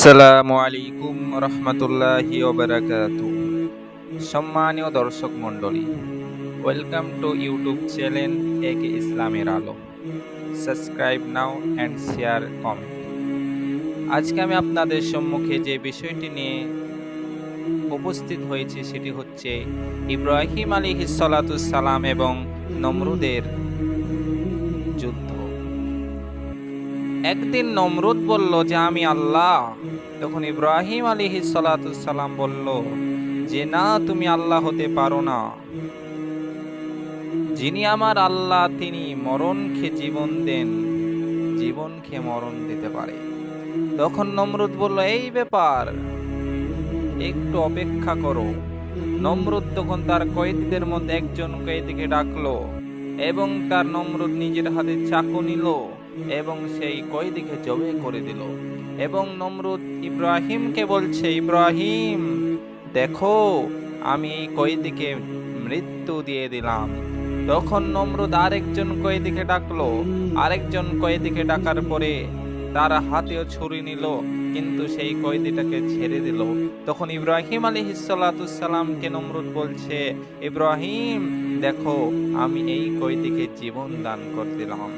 আসসালামু আলাইকুম রহমতুল্লাহি ওয়া বারাকাতুহু। সম্মানীয় দর্শক মণ্ডলী, ওয়েলকাম টু ইউটিউব চ্যানেল একে ইসলামের আলো। Subscribe now and share comment. আজকে আমি আপনাদের সম্মুখে যে বিষয়টি নিয়ে উপস্থিত হয়েছে সেটি হচ্ছে ইব্রাহিম আলাইহিস সালাতুস সালাম এবং নমরুদের যুদ্ধ। একদিন নমরুদ বলল যে আমি আল্লাহ। তখন ইব্রাহিম আলাইহিস সালাতুস সালাম বলল যে না, তুমি আল্লাহ হতে পারো না। যিনি আমার আল্লাহ তিনি মরণকে জীবন দেন, জীবনকে মরণ দিতে পারে। তখন নমরুদ বলল এই ব্যাপার, একটু অপেক্ষা করো। নমরুদ তখন তার কয়েদিদের মধ্যে একজন কয়েদিকে ডাকলো এবং তার নমরুদ নিজের হাতে চাকু নিল এবং সেই কয়েদিকে জবে করে দিল। এবং নমরুদ ইব্রাহিমকে বলছে, ইব্রাহিম দেখো, আমি এই কয়েদিকে মৃত্যু দিয়ে দিলাম। তখন নমরুদ আরেকজন কয়েদিকে ডাকলো, আরেকজন কয়েদিকে ডাকার পরে তার হাতেও ছুরি নিল, কিন্তু সেই কয়েদিটাকে ছেড়ে দিল। তখন ইব্রাহিম আলাইহিস সালাতুস সালামকে নমরুদ বলছে, ইব্রাহিম দেখো, আমি এই কয়েদিকে জীবন দান করে দিলাম।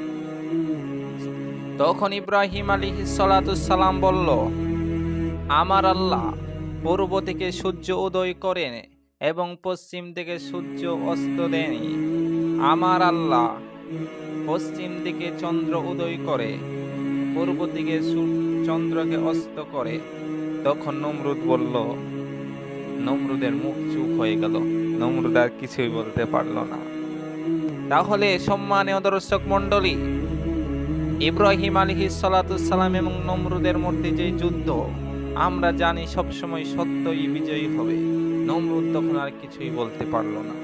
তখন ইব্রাহিম আলাইহিস সালাতুস সালাম বলল, আমার আল্লাহ পূর্ব থেকে সূর্য উদয় করে এবং পশ্চিম থেকে সূর্য অস্ত দেন। আমার আল্লাহ পশ্চিম দিকে চন্দ্র উদয় করে, পূর্ব দিকে চন্দ্রকে অস্ত করে। তখন নমরুদ বলল, নমরুদের মুখ চুপ হয়ে গেল, নমরুদ আর কিছুই বলতে পারল না। তাহলে সম্মানীয় দর্শক মণ্ডলী, ইব্রাহিম আলাইহিস সালাতুস সালাম এবং নমরুদের মধ্যে যে যুদ্ধ, আমরা জানি সবসময় সত্যই বিজয়ী হবে। নমরুদ তখন আর কিছুই বলতে পারল না।